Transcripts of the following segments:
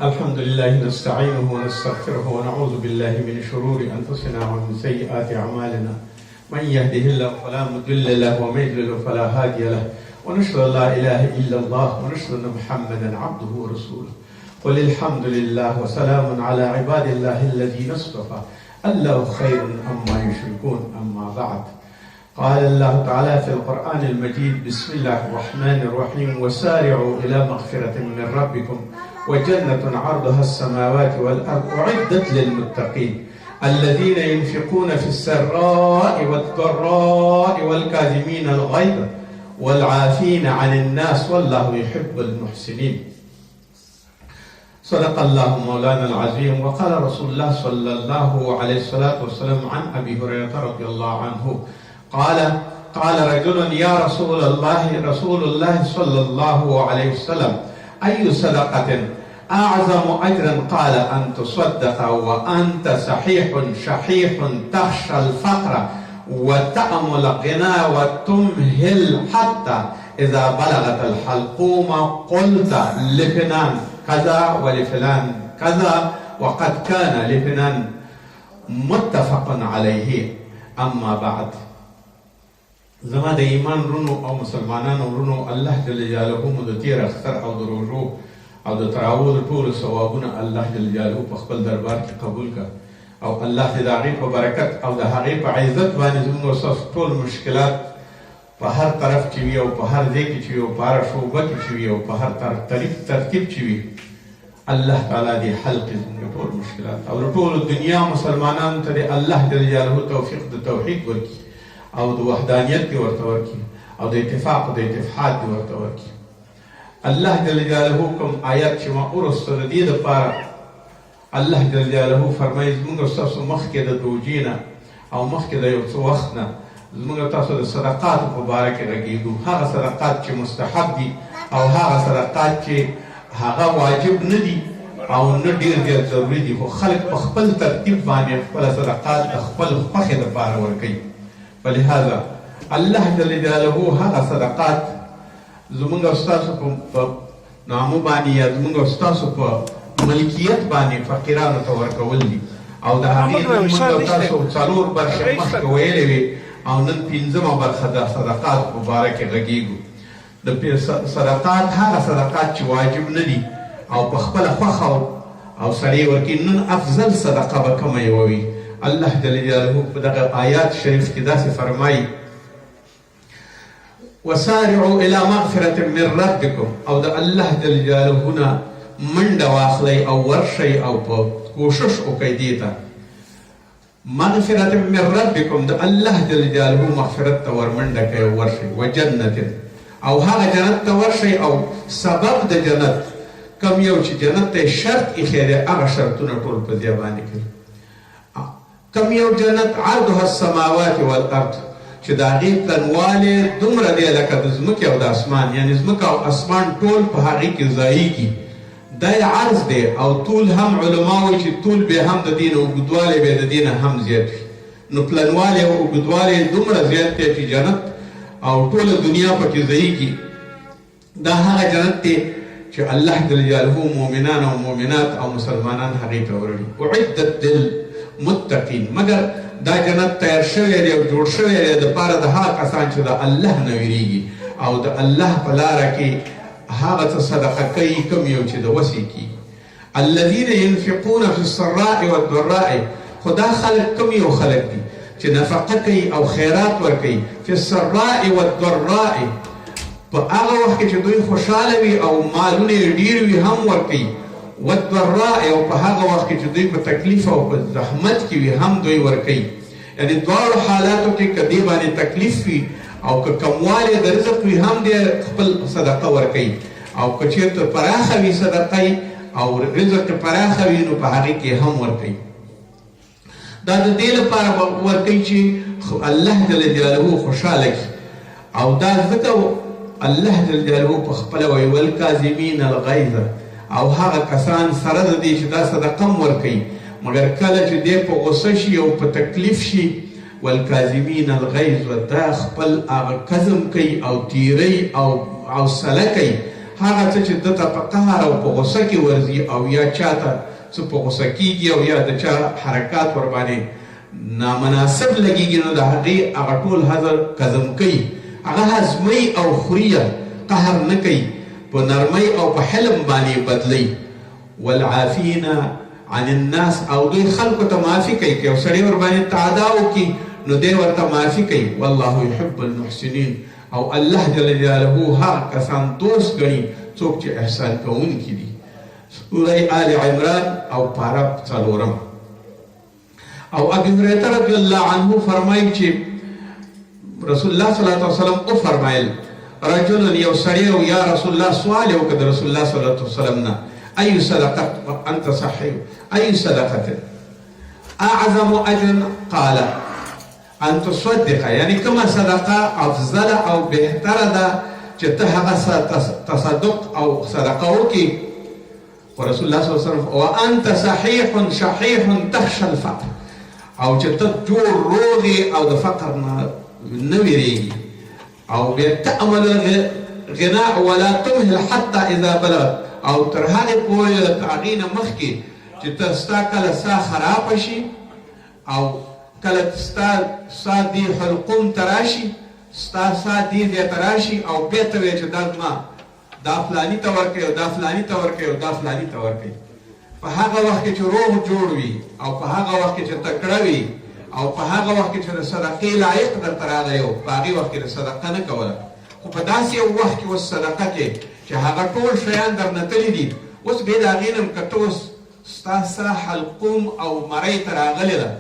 الحمد لله نستعينه ونستغفره ونعوذ بالله من شرور أنفسنا ومن سيئات أعمالنا. من يهده الله فلا مضل له ومن يضلل فلا هادي له، ونشهد أن لا إله إلا الله ونشهد أن محمدا عبده ورسوله. قل الحمد لله وسلام على عباد الله الذين اصطفى، الله خير عما يشركون. أما بعد، قال الله تعالى في القرآن المجيد: بسم الله الرحمن الرحيم، وسارعوا إلى مغفرة من ربكم وجنة عرضها السماوات والأرض أعدت للمتقين الذين ينفقون في السراء والضراء والكاظمين الغيظ والعافين عن الناس والله يحب المحسنين. صدق الله مولانا العظيم. وقال رسول الله صلى الله عليه الصلاة والسلام عن أبي هريرة رضي الله عنه قال رجل: يا رسول الله صلى الله عليه وسلم، أي صدقة أعظم أجرا؟ قال: أن تصدق وأنت صحيح شحيح تخشى الفقر وتأمل الغنى وتمهل حتى إذا بلغت الحلقوم قلت لفلان كذا ولفلان كذا وقد كان لفلان، متفق عليه. أما بعد، زما د ایمان رونو او مسلمانانو رونو، الله جل جلاله مو د تیر اختر او د روژو او د تراویح د ټولو ثوابونه الله جل جلاله په خپل دربار کې قبول کړه، او الله دې د هغې په برکت او د هغې په عزت باندې زموږ او ستاسو ټول مشکلات په هر طرف چې وي او په هر ځای کې چې وي او په هره شعبه کې چې وي او په هر ترتیب چې وي، الله تعالی دې حل کړي زموږ ټول مشکلات، او د ټولو دنیا مسلمانانو ته دې الله جل جلاله توفیق د توحید ورکړي او د وحدانیت دې ورته ورکړي او د اتفاق او د اتحاد دې ورته ورکړي. الله جل جلاله کوم آیات چې ما ورسته د دې دپاره الله جل جلاله فرمایي: زموږ ستاسو مخکې د دوجې نه او مخکې د یو څه وخت نه زموږ تاسو د صدقاتو په باره کې غږېږو، هغه صدقات چې مستحب دي او هغه صدقات چې هغه واجب نه دي او نه ډېر زیات ضروري دي، خو خلک په خپل ترتیب باندې خپله صدقات د خپل خوښې دپاره ورکوي. فلهذا الله جل جلاله هغه صدقات زموږ او ستاسو په نامه باندې یا زموږ او ستاسو په ملکیت باندې فقیرانو ته ورکول دي، او د هغې زموږ او تاسو څلور برخې مخکې ویلې وې، او نن پنځمه برخه د صدقاتو په باره کې غږېږو. د صدقات هغه صدقات چې واجب نه دي او په خپله خوښه او سړی ورکړي. نن افضل صدقه به کومه یوه وي؟ الله جل جلاله په دغه آیات شریف کې داسې فرمایي: وسارعوا الى مغفرة من ربكم، او د الله جل جلاله نه منډه واخلئ او ورشئ او په کوشش وکئ دې ته. مغفرة من ربكم، د الله جل جلاله مغفرت ته ورمنډه کوئ او ورشئ. وجنة، او هغه جنت ته ورشئ او سبب د جنت کوم یو چې جنت ته شرط ایښی دی هغه شرطونه ټول په دې باندې کوي. کوم یو جنت عرضها السماوات والارض چې د هغې تنوالی دومره دی لکه د ځمکې او د اسمان، یعنې ځمکه او اسمان ټول په هغې کې ځایږي. دا یې عرض دی، او طول هم علما وایي چې طول به هم د دې نه اوږدوالی به د دې نه هم زیات وي. نو پلنوالی او اوږدوالی دومره زیات دی چې جنت او ټوله دنیا پکې ځایږي. دا هغه جنت دی چې الله جل جلاله مؤمنان او مؤمنات او مسلمانان هغې ته وروړي. اعدت للمتقین، مګر دا جنت تیار شوی دی او جوړ شوی دی دپاره د هغه کسان چې د الله نه ویریږي او د الله په لاره کې هغه څه صدقه کوي کوم یو چې د وسې کېږي. الذین ینفقون فی السراء والضراء، خو دا خلک کوم یو خلک دي چې نفقه کوي او خیرات ورکوي. فی السراء والضراء، په هغه وخت کې چې دوی خوشحاله وي او مالونه یې ډېر وي هم ورکوي. والضراء، او په هغه وخت کې چې دوی په تکلیف او په زحمت کې وي هم دوی ورکوي. یعنې دواړو حالاتو کې که دې باندې تکلیف وي او که کموالی د رزق وي هم دې خپل صدقه ورکوي، او که چېرته پراخه وي صدقه او رزق پراخه وي نو په هغې کې هم ورکوي. دا د دې لپاره ورکوي چې الله جل جلاله خوشحاله کړي، او دا ځکه الله جل جلاله په خپله وایي: والکاظمین الغیظ، او هغه کسان سره د دې چې دا صدقه هم ورکوي، مګر کله چې دی په غصه شي او په تکلیف شي، والکاظمین الغیظ، دا خپل هغه کظم کوي او تیری او حوصله کوي هغه څه چې دته په قهر او په غصه کې ورځي او یا چاته څه په غصه کېږي او یا د چا حرکات ورباندې نامناسب لګېږي نو د هغې هغه ټول هضم کوي، هغه هضموي او خوري، قهر نه کوي، په نرمۍ او په حلم باندې بدلی. والعافین عن الناس او دوی خلکو ته معافي کوي، که یو سړی ورباندې تعدا وکړي نو دی ورته معافي کوي. والله يحب المحسنین او الله جل جلاله هغه کسان دوست ګڼي څوک چې احسان کوونکي دي. سوره آل عمران او پاره 4. او ابي هريره رضی الله عنه فرمایي چې رسول الله صلی الله علیه وسلم او فرمایل رجل یو سړی او یا رسول الله سوال وکړ رسول الله صلی الله علیه وسلم نه اي صدقه انت صحيح اي صدقه اعظم اجرا قال ان تصدق، يعني كما صدقه افضل او بهتره ده چې ته هغه تصدق او صدقه وکړي. ورسول الله صلی الله علیه وسلم وانت صحيح شحيح تخشى الفقر، او چې ته جوړ روغي او د فقر نه ویریږي، او بیا تأمل الغناء ولا تمهل حتى اذا بلغ، او تر هغې پورې د هغې نه مخکې چې ته ستا کله ساه خرابه شي او کله ستا دې حلقوم ته راشي، ستا ساه دې ځای ته راشي او بیا ته وایې چې دا زما دا فلاني ته ورکوي او دا فلاني ته ورکوي او دا فلاني ته ورکوي. په هغه وخت کې چې روغ جوړ وي او په هغه وخت کې چې تکړه وي او په هغه وخت کې چې د صدقې لایق درته راغلی و، په هغې وخت کې د صدقه نه کوله. خو په داسې یو وخت کې اوس صدقه کې چې هغه ټول شیان درنه تللي دي، اوس بیا د هغې نه که ته اوس ستا ساه حلقوم او مرۍ ته راغلې ده،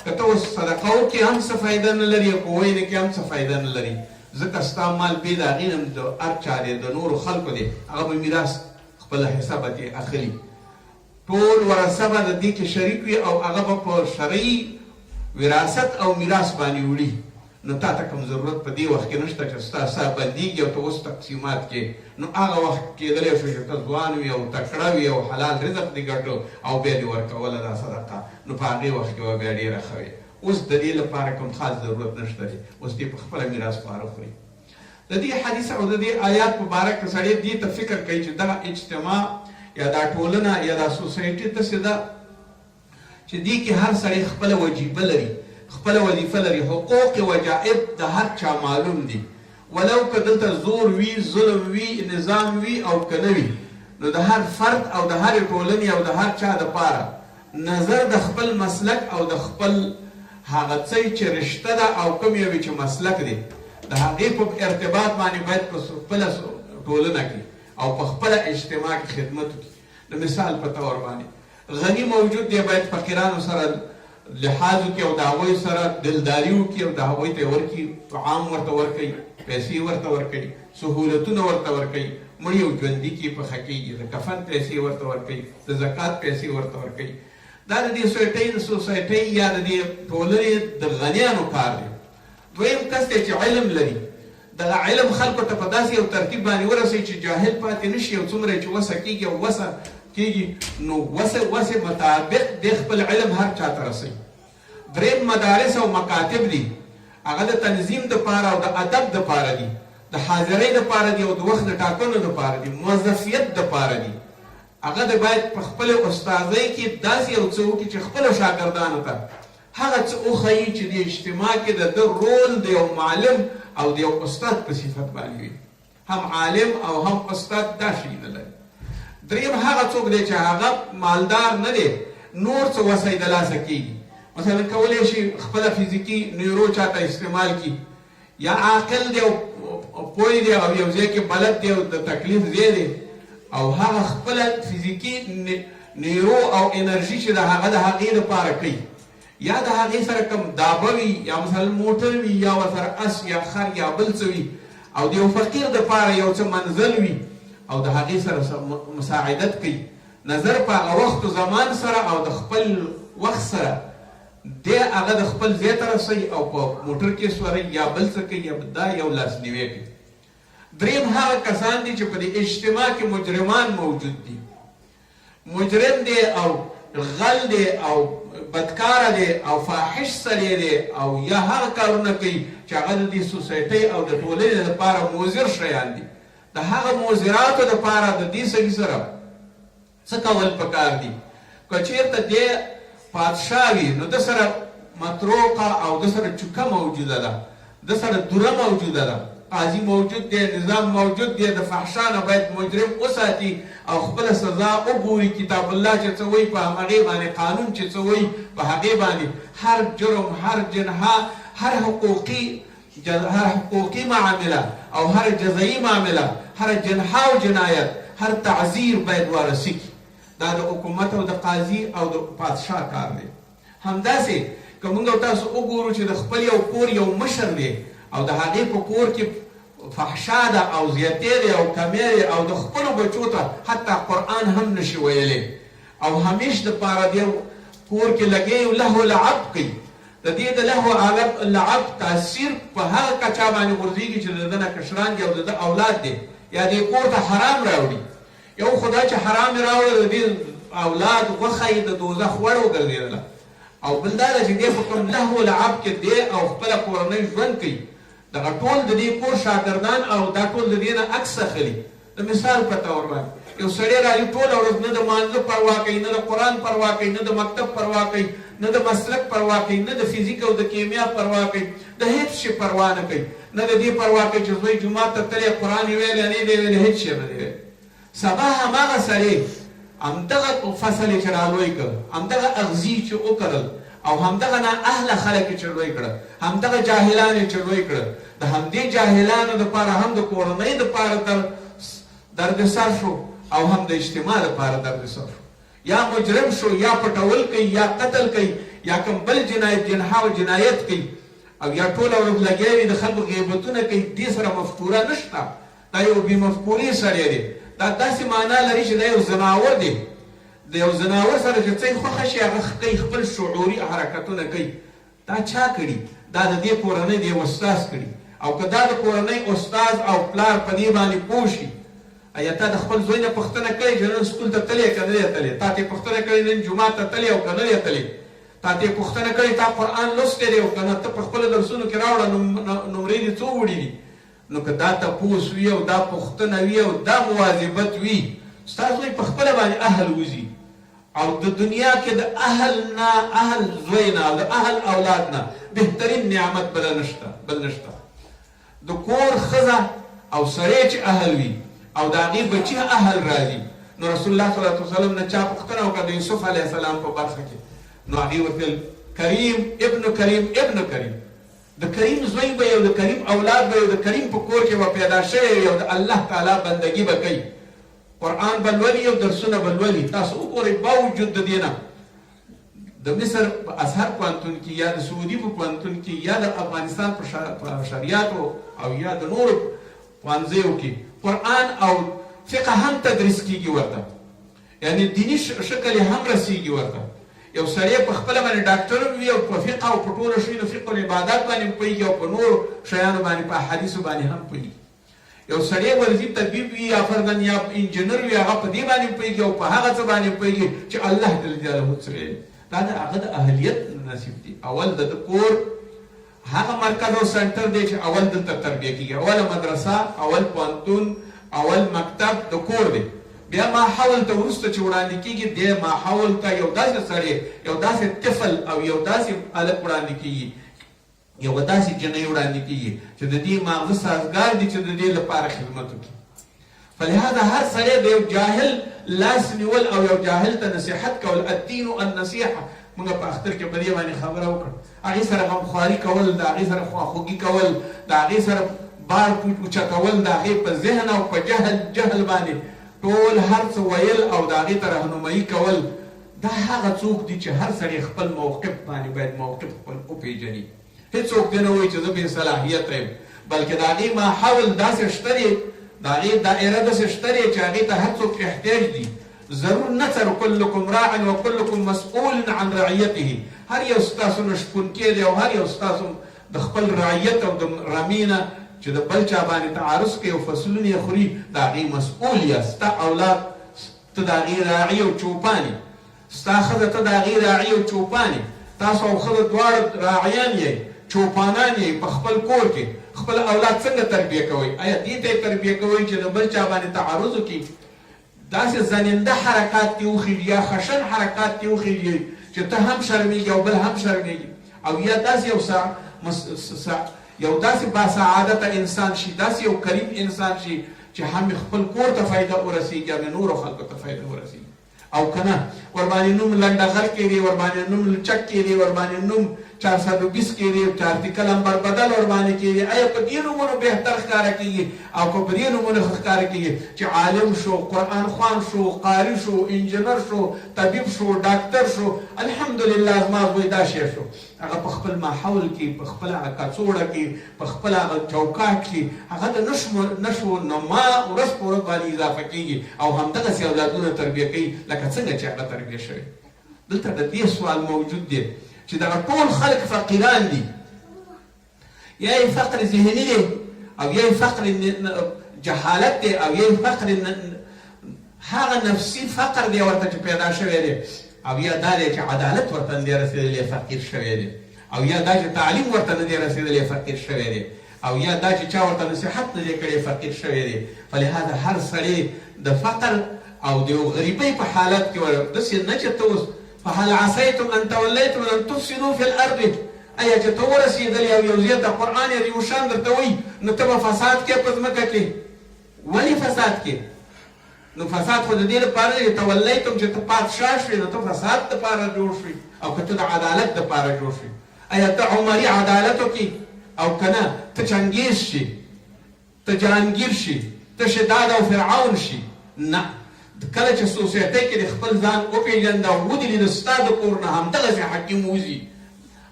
که ته اوس صدقه وکړې هم څه فایده نه لري او په وینې کې هم څه فایده نه لري، ځکه ستا مال بیا د هغې نه د هر چا دی، د نورو خلکو دی، هغه به میراث خپله حصه به ترې اخلي. ټول ورثه به د دې کې شریک وي او هغه به په شرعي وراثت او میراث باندې وړي. نو تا ته کوم ضرورت په دې وخت کې نشته چې ستا ساه بندېږي او ته اوس تقسیمات کې، نو هغه وخت کېدلی شو چې ته ځوان وي او تکړه وي او حلال رزق دې ګټو او بیا دې ورکوله دا صدقه، نو په هغې وخت کې به بیا ډېره ښه وي. اوس د دې لپاره کوم خاص ضرورت نشته دی، اوس دې په خپله میراث پاره خوري. د دې حدیث او د دې آیات په باره کې سړی دې ته فکر کوي چې دغه اجتماع یا دا ټولنه یا دا سوسایټي داسې ده چې دې کې هر سړی خپله وجیبه لري، خپله وظیفه لري، حقوق وجائب د هر چا معلوم دي، ولو که دلته زور وي، ظلم وي، نظام وي او که نه وي، نو د هر فرد او د هرې ټولنې او د هر چا دپاره نظر د خپل مسلک او د خپل هغه څه چې رشته ده او کوم یو چې مسلک دی د هغې په ارتباط باندې باید په خپله ټولنه کې او په خپله اجتماع کې خدمت وکړي. د مثال په طور باندې غني موجود دی، باید فقیرانو سره لحاظ وکړي او د هغوی سره دلداري وکړي او د هغوی ته ورکړي، طعام ورته ورکوي، پیسې ورته ورکوي، سهولتونه ورته ورکوي، مړي او ژوندي کې پخه کېږي، د کفن پیسې ورته ورکوي، د زکات پیسې ورته ورکوي. دا د دې سوسایټۍ یا د دې ټولنې د غنیانو کار دی. دویم کس دی چې علم لري، دغه علم خلکو ته په داسې یو ترتیب باندې ورسوي چې جاهل پاتې نه شي، او څومره چې وسه کېږي او وسه کېږي نو وسه مطابق د خپل علم هر چا ته رسوي. دریم مدارس او مکاتب دي، هغه د تنظیم دپاره او د ادب دپاره دي، د حاضرۍ دپاره دي او د وخت د ټاکنو دپاره دي، موظفیت دپاره دي. هغه د باید په خپل استادۍ کې داسې یو څه وکړي چې خپلو شاګردانو ته هغه څه وښیي چې د اجتماع کې د ده رول د یو معلم او د یو استاد په صفت باندې وي، هم عالم او هم استاد دا شی نه لري. دریم هغه څوک دی چې هغه مالدار نه دی، نور څه وسه یې د لاسه کېږي، مثلا کولی شي خپله فزیکي نیرو چاته استعمال کړي، یا عاقل دی او پوه دی او یو ځای کې بلد دی او د تکلیف ځای دی، او هغه خپله فزیکي نیرو او انرژي چې د هغه د هغې دپاره کوي، یا د هغې سره کوم دابه وي یا مثلا موټر وي یا ورسره اس یا خر یا بل څه وي، او د یو فقیر دپاره یو څه منزل وي او د هغې سره مساعدت کوي، نظر په هغه وخت و زمان سره او د خپل وخت سره دی هغه د خپل ځای ته رسوي او په موټر کې سوری یا بل څه کوي، یا دا یو لاسنیوی کوي. دریم هغه کسان دي چې په دې اجتماع کې مجرمان موجود دي، مجرم دی او غل دی او بدکاره دی او فاحش سړی دی او یا هغه کارونه کوي چې هغه د دې سوسایټۍ او د ټولنې لپاره مضر شیان دي. د هغه موزراتو دپاره د دې سړي سره څه کول پکار دي. که چېرته دې پادشاه وي نو د سره مطروقه او د سره چوکه موجوده ده، د سره دوره موجوده ده، قاضي موجود دی، نظام موجود دی، د فحشا نه باید مجرم وساتي او خپله سزا وګوري. کتاب الله چې څه وایي په هغې باندې، قانون چې څه وایي په هغې باندې هر جرم، هر جنحه، هر حقوقي معامله او هر جزایي معامله، هر جنحه او جنایت، هر تعذیر باید وارسی کړي. دا د حکومت او د قاضي او د پادشاه کار دی. همداسې که موږ او تاسو وګورو چې د خپل یو کور یو مشر دی او د هغې په کور کې فحشا ده او زیاتې دی او کمې دی او د خپلو بچو ته حتی قرآن هم نشي ویلی او همیش دپاره دې کور کې لګی لهو لعب کوي. د دې د لهو لعب تاثیر په هغه کچا باندې غورځېږي چې د ده نه کشران دي او د ده اولاد دی یا دې کور ته حرام راوړي. یو خدا چې حرام یې راوړه د دې اولاد غوښه یې د دوزخ وړ وګرځېدله، او بل دا ده چې دې په کوم لهو لعب کې دی او خپله کورنۍ ژوند کوي. دغه ټول د دې کور شاګردان او دا ټول د دې نه عکس اخلي. د مثال په طور باندې یو سړی راځي ټوله ورځ نه د مانځه پروا کوي، نه د قرآن پروا کوي، نه د مکتب پروا کوي، نه د مسلک پروا کوي، نه د فزیک او د کیمیا پروا کوي، د هیڅ شي پروا نه کوي، نه د دې پروا کوي چې زوی جومات ته تللی قرآن یې ویلی نه دی ویلی، هیڅ شی نه دی ویلی. سبا هماغه سړی همدغه فصل یې چې رالوی کړ، همدغه اغزي چې وکرل او همدغه نااهله خلک یې چې لوی کړه، همدغه جاهلان یې چې لوی کړه، د همدې جاهلانو دپاره هم د کورنۍ دپاره دردسر شو او هم د اجتماع دپاره دردسر شو. یا مجرم شو، یا پټول کوي، یا قتل کوي، یا کوم بل جنایت جنحه او جنایت کوي او یا ټوله ورځ لګیا وي د خلکو غیبتونه کوي. دې سره مفکوره نشته، دا یو بې مفکورې سړی دی. دا داسې معنا لري چې دا یو زناور دی. د یو زناور سره چې څه یې خوښه شي هغه کوي، خپل شعوري حرکتونه کوي. دا چا کړي؟ دا د دې کورنۍ د یو استاذ کړي. او که دا د کورنۍ استاذ او پلار په دې باندې پوه شي، ایا تا د خپل زوی نه پوښتنه کړې چې نن سکول ته تللی که نه دی تللی؟ تا ته یې پوښتنه کړې نن جومات ته تللی او که نه دی تللی؟ تا ته یې پوښتنه کړې تا قرآن لوستی دی او که نه؟ ته په خپلو درسونو کې راوړه نمرې دې څو وړي دي؟ نو که دا تپوس وي او دا پوښتنه وي او دا مواظبت وي، ستا زوی په خپله باندې اهل وځي او د دنیا کې د اهل نه، اهل زوی نه او د اهل اولاد نه بهترین نعمت بل نشته. د کور ښځه او سړی چې اهل وي او د هغې بچي اهل راځي، نو رسول الله صلی الله علیه وسلم نه چا پوښتنه وکړه د یوسف علیه السلام په برخه کې، نو هغې ورته ویل کریم ابن کریم ابن کریم. د کریم زوی به یو، د کریم اولاد به یو، د کریم په کور کې به پیدا شوی وي او د الله تعالی بندګي به کوي، قرآن به لولي او درسونه به لولي. تاسو وګورئ باوجود د دې نه د مصر په ازهر پوهنتون کې یا د سعودي په پوهنتون کې یا د افغانستان په شریعتو او یا د نورو پوهنځیو کې قرآن او فقه هم تدریس کیږي ورته، یعنی دیني شکل یې هم رسیږي ورته. یو سړی په خپله باندې ډاکټر وي او په فقه او په ټولو شیانو فقه العبادات باندې پوهېږي او په نورو شیانو باندې په احادیثو باندې هم پوهېږي. یو سړی ورځي طبیب وي یا فردن یا انجینر وي، هغه په دې باندې پوهېږي او په هغه څه باندې پوهېږي چې الله جل جلاله څه ویلي. دا د هغه د اهلیت نصیب دي. اول د کور هغه مرکز او سنټر دی چې اول دلته تربیه کېږي، اوله مدرسه، اول پوهنتون، اول مکتب د کور دی. بیا ماحول ته وروسته چې وړاندې کېږي، دې ماحول ته یو داسې سړی، یو داسې طفل او یو داسې هلک وړاندې کېږي، یو داسې جنۍ وړاندې کېږي چې د دې ماغزه سازګار دي چې د دې لپاره خدمت وکړي. فلهذا هر سړی د یو جاهل لاس نیول او یو جاهل ته نصیحت کول، الدین النصیحه، موږ په اختر کې په دې باندې خبره وکړه. هغې سره غمخواري کول، د هغې سره خواخوږي کول، د هغې سره بار اوچتول، د هغې په ذهن او په جهل باندې ټول هر څه ویل او د هغې ته رهنمایي کول، دا هغه څوک دي چې هر سړی خپل موقف باندې باید موقف خپل وپېژني. هېڅوک دې نه وایي چې زه بې صلاحیته یم، بلکې د هغې ماحول داسې شته دی، د هغې دایره داسې شته دی چې هغې ته هر څوک احتیاج دي. ضرور نثر کلکم راع و کلکم مسئول عن رعیته. هر یو ستاسو نه شپونکی دی او هر یو ستاسو د خپل رعیت او د رمې نه چې د بل چا باندې تعارض کوي او فصلونه یې خوري، د هغې مسئول یاست. ستا اولاد ته د هغې راعي او چوپان یې، ستا ښځه ته د هغې راعي او چوپان یې، تاسو او ښځه دواړه راعیان یې، چوپانان یې په خپل کور کې. خپل اولاد څنګه تربیه کوئ؟ آیا دې ته یې تربیه کوئ چې د بل چا باندې تعرض وکړي، داسې زننده حرکات دې وخېږي یا خشن حرکات دې وخېږي چې ته هم شرمېږي او بل هم شرمېږي، او یا داسې یو داسې باسعادته انسان شي، داسې یو کریم انسان شي چې هم خپل کور ته فایده ورسېږي او نورو خلکو ته فایده ورسېږي، او که نه ورباندې نوم لنډغر کېږي، ورباندې نوم لچک کېږي، ورباندې نوم 420 کېږي، آرټیکل نمبر بدل ورباندې کېږي. آیا په دې نومونو بهتر ښکاره کېږي او که په دې نومونو ښه ښکاره کېږي چې عالم شو، قرآن خوان شو، قاري شو، انجینر شو، طبیب شو، ډاکټر شو، الحمدلله زما زوی دا شی شو، هغه په خپل ماحول کې، په خپل هغه کڅوړه کې، په خپل هغه چوکاټ کې هغه د نشو نما ورځ په ورځ باندې اضافه کېږي او همدغسې اولادونه تربیه کوي لکه څنګه چې هغه تربیه شوی. دلته د دې سوال موجود دی چې دغه ټول خلک فقیران دي، یا یې فقر ذهني دی او یا یې فقر جهالت دی او یا یې فقر هغه نفسي فقر دی ورته چې پیدا شوی دی، او یا دا دی چې عدالت ورته نه دی رسېدلی فقیر شوی دی، او یا دا چې تعلیم ورته نه دی رسېدلی فقیر شوی دی، او یا دا چې چا ورته نصیحت نه دی کړی فقیر شوی دی. فلهذا هر سړی د فقر او د یو غریبۍ په حالت کې داسې نه چې ته اوس فهل عصیتم ان تولیتم ان تفسدوا فی الارض، آیا چې ته ورسېدلې او یو ځای ته قرآن یې یو شان درته وایي نو ته به فساد کې په ځمکه کې؟ ولې فساد کې؟ نو فساد خو د دې لپاره دی تولیتم چې ته پادشاه شوې، نو ته فساد دپاره جوړ شوې او که ته د عدالت دپاره جوړ شوې. آیا ته عمري عدالت وکړي او که نه ته چنګیز شي، ته جهانګیر شي، ته شداد او فرعون شي؟ نه، کله چې سوسایټۍ کې د خپل ځان وپېژنده او ودرېد د ستا د کور نه همدغسې حکیم وځي،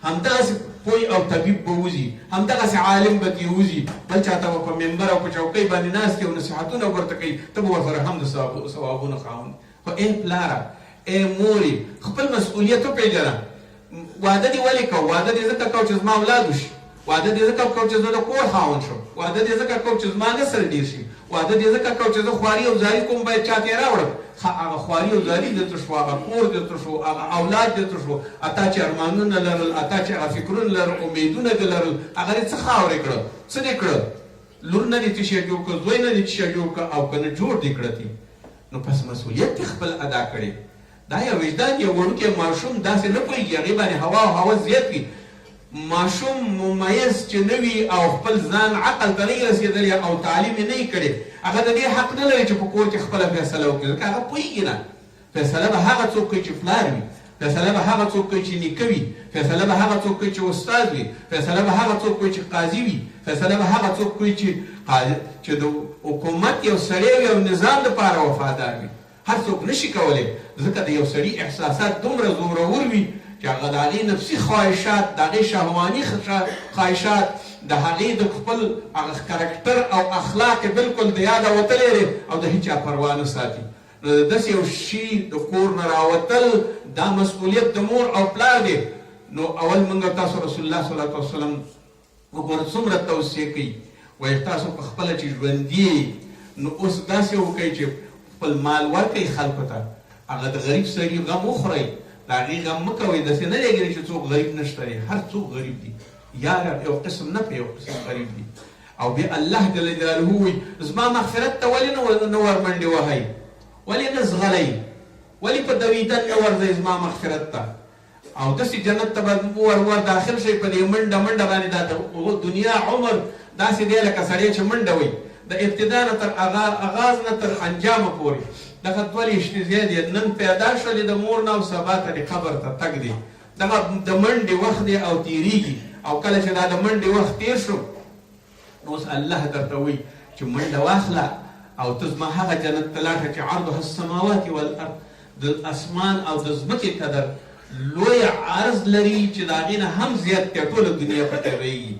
همدغسې پوی او طبیب به وځي، همدغسې عالم به دې وځي، بل چاته به په ممبر او په چوکۍ باندې ناست او نصیحتونه ورته کوي، ته به ورسره هم د ثوابونو خاوند. خو ای پلاره، ای مورې، خپل مسؤلیت وپېژنه. واده دې ولې کوو؟ واده دې ځکه کوو چې زما اولاد وشي، واده دې ځکه کوو چې زه د کور خاوند شم، واده دې ځکه کوو چې زما نسل ډېر شي، واده دې ځکه کوو چې زه خواري او زاري کوم باید چاته یې راوړم. هغه خواري او زاري درته شو، هغه کور درته شو، هغه اولاد درته شو، اتا چې ارمانونه لرل، اتا چې هغه فکرونه لرل، امیدونه دې لرل، هغه دې څه خاورې کړه؟ څه دې کړه؟ لور نه دې تشه جوړ کړه، زوی نه دې تشه جوړ کړه او که نه جوړ دې کړه دي، نو پس مسؤلیت دې خپل ادا کړې. دا یو وجدان یو وړوکی ماشوم داسې نه پوهېږي، هغې باندې هوا او هوس زیات وي. ماشوم ممیز چې نه وي او خپل ځان عقل ته نه رسېدلی او تعلیم یې نه یې کړی، هغه د دې حق نه لري چې په کور کې خپله فیصله وکړي، ځکه هغه پوهېږي نه. فیصله به هغه څوک کوي چې پلار وي، فیصله به هغه څوک کوي چې نیکه وي، فیصله به هغه څوک کوي چې استاد وي، فیصله به هغه څوک کوي چې قاضي وي، فیصله به هغه څوک کوي چې د حکومت یو سړی وي او نظام دپاره وفادار وي. هر څوک نشي کولی، ځکه د یو سړي احساسات دومره زورور وي چې هغه د هغې نفسي خواهشات، د هغې شهواني خواهشات، د هغې د خپل هغه کرکټر او اخلاق یې بلکل د یاده وتلی دی او د هېچا پروا نه ساتي. نو د داسې یو شي د کور نه راوتل دا مسؤلیت د مور او پلار دی. نو اول موږ تاسو رسول الله صلی الله علیه وسلم وګوره څومره توصیه کوي، وایي تاسو په خپله چې ژوندي نو اوس داسې وکئ چې خپل مال ورکئ خلکو ته، هغه د غریب سړي غم وخورئ، د هغې غم مه کوئ. داسې نه لګېږي چې څوک غریب نشته دی، هر څوک غریب دي، یاره یو قسم نه په یو قسم غریب دي. او بیا الله جل جلاله وایي زما مغفرت ته ولې نه ورمنډې وهئ، ولې نه ځغلئ، ولې په دویدن نه ورځئ زما مغفرت ته، او داسې جنت ته به ور داخل شئ په دې منډه منډه باندې. دا د دنیا عمر داسې دی لکه سړی چې منډه وایي، د ابتدا نه تر آغاز نه تر انجامه پورې دغه دوه لیشتې ځای دی. نن پیدا شولې د مور نه او سبا ته د قبر ته تګ دی. دغه د منډې وخت دی او تېرېږي، او کله چې دا د منډې وخت تېر شو نو اوس الله درته وایي چې منډه واخله او ته زما هغه جنت ته لاړ شه چې عرضها السماوات والارض، د اسمان او د ځمکې قدر لوی عرض لري چې د هغې نه هم زیات دی، ټوله دنیا پکې رهېږي.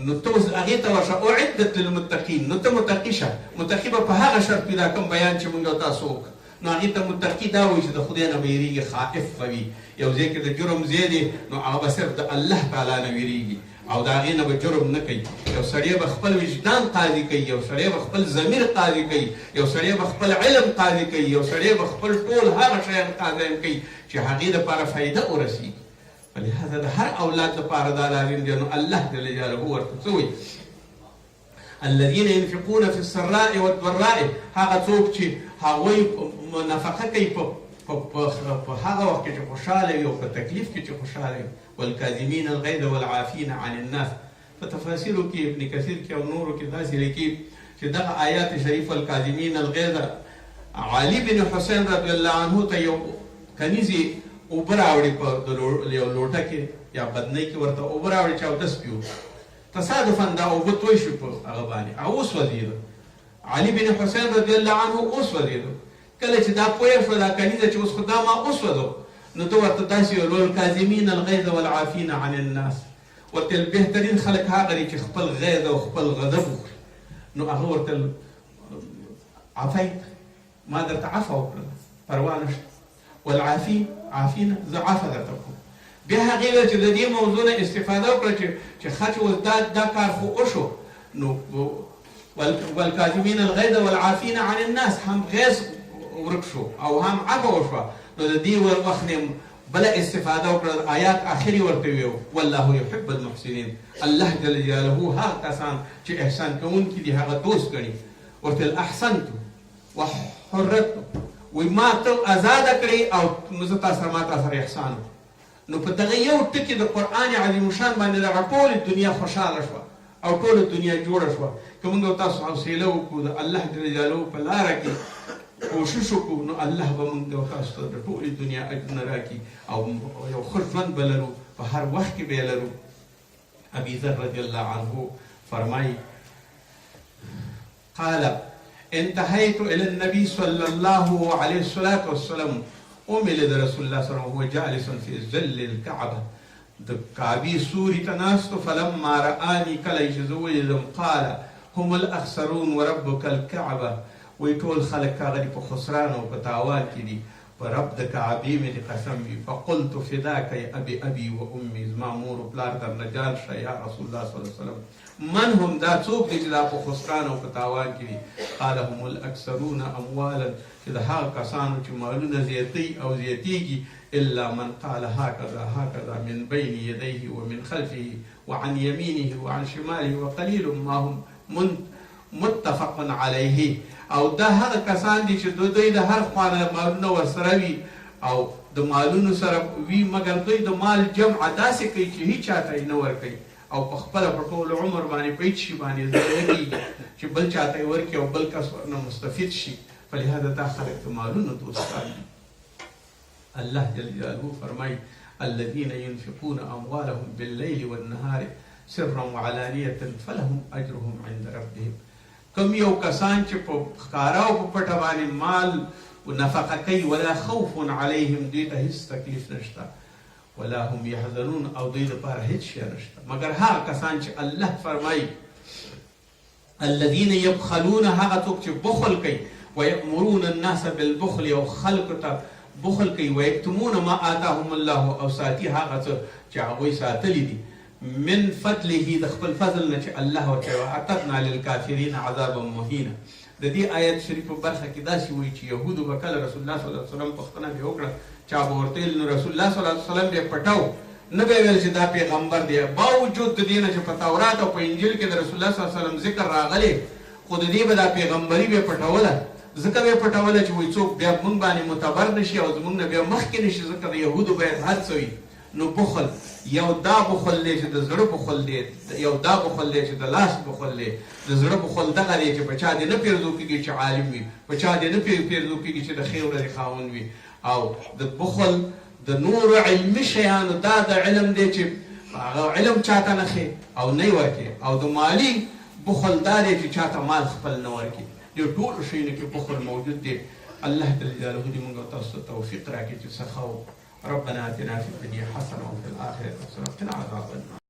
نو ته اوس هغې ته ورشه، اعدت للمتقین. نو ته متقي شه، متقي به په هغه شرط پیدا کوم بیان چې موږ تاسو وکړو. نو هغې ته متقي دا وایي چې د خدای نه به یېرېږي، خائف به وي. یو ځای کې د جرم ځای دی نو هغه به صرف د الله تعالی نه وېرېږي او د هغې نه به جرم نه کوي. یو سړی به خپل وجدان قاضي کوي، یو سړی به خپل ضمیر قاضي کوي، یو سړی به خپل علم قاضي کوي، یو سړی به خپل ټول هغه شیان قاضیان کوي چې هغې دپاره فایده ورسېږي. فلهذا د هر اولاد دپاره دا لازم دی. نو الله جل جلاله ورته څه وایي الذين ينفقون في السراء والضراء هغه څوک چې هغوی نفقه کوي په هغه وخت کې چې خوشحاله وي او په تکلیف کې چې خوشحاله وي والکاظمین الغیظ والعافین عن الناس. په تفاسیرو کې ابن کثیر کې او نورو کې داسې لیکي چې دغه آیات شریف الکاظمین الغیظ علي بن حسین رضی الله عنه ته یو کنیزې اوبه راوړې په یو لوټه کې یا بدنۍ کې ورته اوبه راوړې چې اودس پیو. تصادفا دا اوبه توی شو په هغه باندې او وسوځېده. علي بن حسین رضی الله عنه وسوځېده. کله چې دا پوه شو دا کنیزه چې اوس خو دا ما وسوځو نو ته ورته داسې ویل والکاظمین الغیظ والعافین عن الناس. ورته بهترین خلک هغه دي چې خپل غیظ او خپل غضب وکړي. نو هغه ورته عفیت ما درته عفو وکړله پروا نشته. والعافین عافینه زه عفه درته وکړم. بیا هغې ویل چې د دې موضوع نه استفاده وکړه چې ښه چې اوس دا کار خو وشو نو والکاظمین الغیظ والعافین عن الناس هم غیظ ورک شو او هم عفه وشوه. نو د دې وخت نه بله استفاده وکړه. آیات آخري ورته ویو والله یحب المحسنین. الله جل جلاله هغه کسان چې احسان کوونکي دي هغه دوست ګڼي. ورته احسنت وحررت وایي ما ته ازاده کړې او نو زه تا سره احسان. نو په دغه یو ټکي د قرآن عظیم شان باندې دغه ټولې دنیا خوشحاله شوه او ټوله دنیا جوړه شوه. که موږ تاسو حوصله وکړو د الله جل جلاله په لاره کې کوشش وکړو نو الله به موږ تاسو ته د ټولې دنیا اجرونه راکړي او یو ښه ژوند به لرو په هر وخت کې به یې لرو. ابي ذر رضی الله عنه فرمایي قال انتهيت الى النبي صلى الله عليه الصلاه والسلام ومل رسول الله صلى الله عليه وسلم وهو جالس في ظل الكعبه د کعبې سوري ته ناست. فلما رآني کله چې زه ولیدم قال هم الاخسرون وربك الكعبه. وایي ټول خلک هغه دي په خسران او په تاوان کې دي په رب د کعبې مې د قسم وي. فقلت فداك يا ابي وامي زما مور او پلار درنه جان شه یا رسول الله صلی الله علیه وسلم. من هم دا څوک دي چې دا په خسران او په تاوان کې دي؟ قال هم الاکثرون اموالا چې د هغه کسانو چې مالونه زیاتوي او زیاتېږي الا من قال هكذا هكذا من بين يديه ومن خلفه وعن يمينه وعن شماله وقليل ما هم متفق علیه. او دا هغه کسان دي چې دوی د هر خوانه مالونه ورسره وي او د مالونو سره وي مګر دوی د مال جمع داسې کوي چې هیچ چاته یې نه ورکوي او په خپله په ټول عمر باندې په هیڅ شي باندې ضایع کېږي چې بل چاته یې ورکړي او بل کس نه مستفید شي. فلهذا دا خلک د مالونو دوستان دي. الله جل جلاله فرمایي الذين ينفقون اموالهم بالليل والنهار سرا وعلانيه فلهم اجرهم عند ربهم. کم یو کسان چې په ښکاره او په پټه باندې مال نفقه کوي ولا خوف علیهم دوی ته هیڅ تکلیف نشته ولا هم یحزنون او دوی دپاره هیڅ شی نشته مګر هغه کسان چې الله فرمایي الذین یبخلون هغه څوک چې بخل کوي ویأمرون الناس بالبخل او خلکو ته بخل کوي ویکتمون ما آتاهم الله او ساتي هغه څه چې هغوی ساتلي دي من فضله د خپل فضل نه چې الله ورته واعتدنا للکافرین عذابا مهینا. د دې آیت شریف په برخه کې داسې وایي چې یهودو به کله رسول الله صلی الله علیه وسلم پوښتنه به وکړه چا به ورته ویل نو رسول الله صلی الله علیه وسلم به یې پټاو نه به ویل چې دا پیغمبر دی باوجود د دې نه چې په تورات او په انجیل کې د رسول الله صلی الله علیه وسلم ذکر راغلی خو د دې به دا پیغمبري به پټوله ځکه به یې پټوله چې وایي څوک بیا موږ باندې معتبر نشي او زموږ نه بیا مخکې نشي ځکه د یهودو به یې هر څه وي. نو بخل یو دا بخل دی چې د زړه بخل دی یو دا بخل دی چې د لاس بخل دی د زړه بخل دغه دی چې په چا دې نه پیرزو کېږي چې عالم وي په چا دې نه پیرزو کېږي چې د خیر ورځې خاوند وي. او د بخل د نور علمي شیانو دا د علم دی چې هغه علم چاته نه ښیي او نه یې ورکړي او د مالي بخل دا دی چې چاته مال خپل نه ورکړي. دې ټولو شیونو کې بخل موجود دی. الله جل جلاله دې موږ تاسو ته توفیق راکړي چې سخا ربنا آتنا في الدنيا حسنة وفي الآخرة حسنة وقنا عذاب النار.